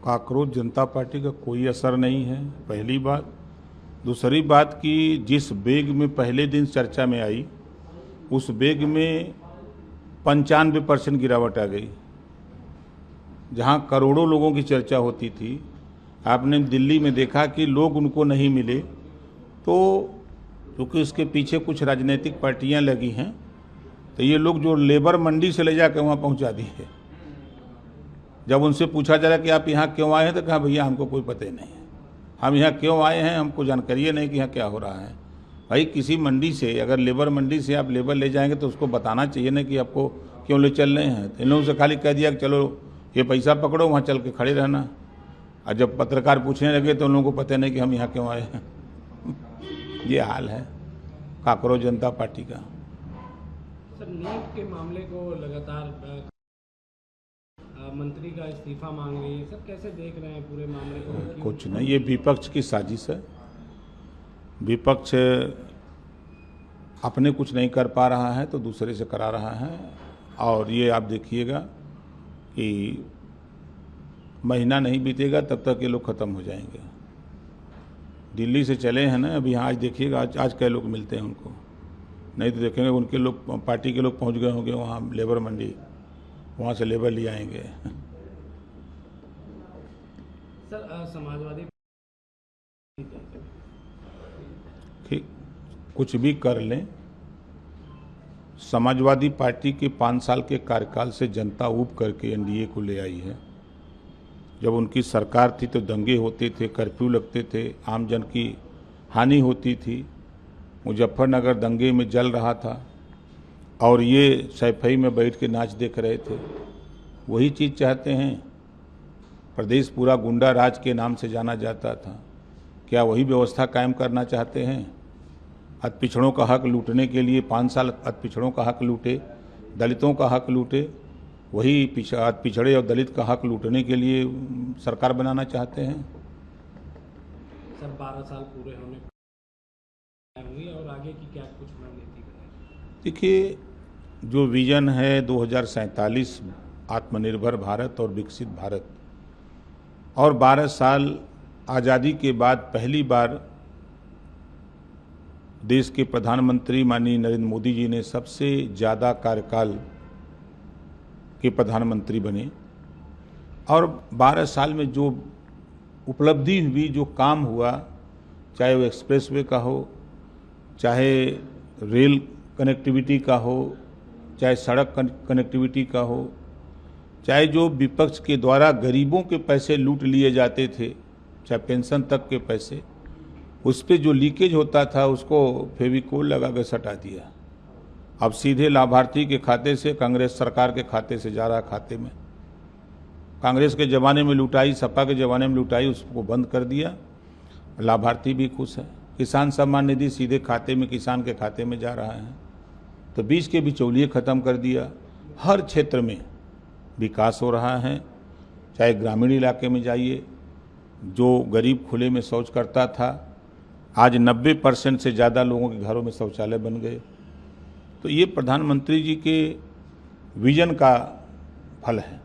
Cockroach जनता party का कोई असर नहीं है, पहली बात। दूसरी बात कि जिस बेग में पहले दिन चर्चा में आई, उस बेग में 95% गिरावट आ गई। जहां करोड़ों लोगों की चर्चा होती थी, आपने दिल्ली में देखा कि लोग उनको नहीं मिले। तो क्योंकि इसके पीछे कुछ राजनीतिक पार्टियां लगी हैं, तो ये लोग जो लेबर मंडी से ले जाकर वहाँ पहुँचा दिए। जब उनसे पूछा जा रहा कि आप यहाँ क्यों आए हैं, तो कहा भैया हमको कोई पता ही नहीं है, हम यहाँ क्यों आए हैं हमको जानकारी नहीं कि यहाँ क्या हो रहा है। भाई किसी मंडी से, अगर लेबर मंडी से आप लेबर ले जाएंगे तो उसको बताना चाहिए ना कि आपको क्यों ले चल रहे हैं। तो इन लोगों से खाली कह दिया कि चलो ये पैसा पकड़ो, वहाँ चल के खड़े रहना। और जब पत्रकार पूछने लगे तो उन लोगों को पता नहीं कि हम यहाँ क्यों आए हैं। ये हाल है काकरोच जनता पार्टी का। सर, नीट के मामले को लगातार मंत्री का इस्तीफा मांग रही है, सर कैसे देख रहे हैं पूरे मामले को? कुछ नहीं, ये विपक्ष की साजिश है। विपक्ष अपने कुछ नहीं कर पा रहा है तो दूसरे से करा रहा है। और ये आप देखिएगा कि महीना नहीं बीतेगा तब तक ये लोग ख़त्म हो जाएंगे। दिल्ली से चले हैं ना अभी, आज देखिएगा आज कई लोग मिलते हैं उनको, नहीं तो देखेंगे उनके लोग, पार्टी के लोग पहुंच गए होंगे वहाँ लेबर मंडी, वहाँ से लेबर ले आएंगे। सर, समाजवादी कुछ भी कर लें, समाजवादी पार्टी के 5 साल के कार्यकाल से जनता ऊब करके एनडीए को ले आई है। जब उनकी सरकार थी तो दंगे होते थे, कर्फ्यू लगते थे, आम जन की हानि होती थी। मुजफ्फरनगर दंगे में जल रहा था और ये सैफई में बैठ के नाच देख रहे थे। वही चीज़ चाहते हैं। प्रदेश पूरा गुंडा राज के नाम से जाना जाता था, क्या वही व्यवस्था कायम करना चाहते हैं? अतिपिछड़ों का हक लूटने के लिए 5 साल अतिपिछड़ों का हक लूटे, दलितों का हक लूटे, वही पिछड़े और दलित का हक लूटने के लिए सरकार बनाना चाहते हैं। सर, 12 साल पूरे होने हुई और आगे की क्या कुछ रणनीति बनाई? देखिए, जो विजन है 2047 आत्मनिर्भर भारत और विकसित भारत, और 12 साल आज़ादी के बाद पहली बार देश के प्रधानमंत्री माननीय नरेंद्र मोदी जी ने सबसे ज़्यादा कार्यकाल के प्रधानमंत्री बने। और 12 साल में जो उपलब्धि हुई, जो काम हुआ, चाहे वो एक्सप्रेसवे का हो, चाहे रेल कनेक्टिविटी का हो, चाहे सड़क कनेक्टिविटी का हो, चाहे जो विपक्ष के द्वारा गरीबों के पैसे लूट लिए जाते थे, चाहे पेंशन तक के पैसे, उस पर जो लीकेज होता था उसको फेविकोल लगा कर सटा दिया। अब सीधे लाभार्थी के खाते से, कांग्रेस सरकार के खाते से जा रहा खाते में। कांग्रेस के ज़माने में लुटाई, सपा के ज़माने में लुटाई, उसको बंद कर दिया। लाभार्थी भी खुश है। किसान सम्मान निधि सीधे खाते में, किसान के खाते में जा रहा है। तो बीच के बिचौलिए ख़त्म कर दिया। हर क्षेत्र में विकास हो रहा है। चाहे ग्रामीण इलाके में जाइए, जो गरीब खुले में शौच करता था, आज 90% से ज़्यादा लोगों के घरों में शौचालय बन गए। तो ये प्रधानमंत्री जी के विजन का फल है।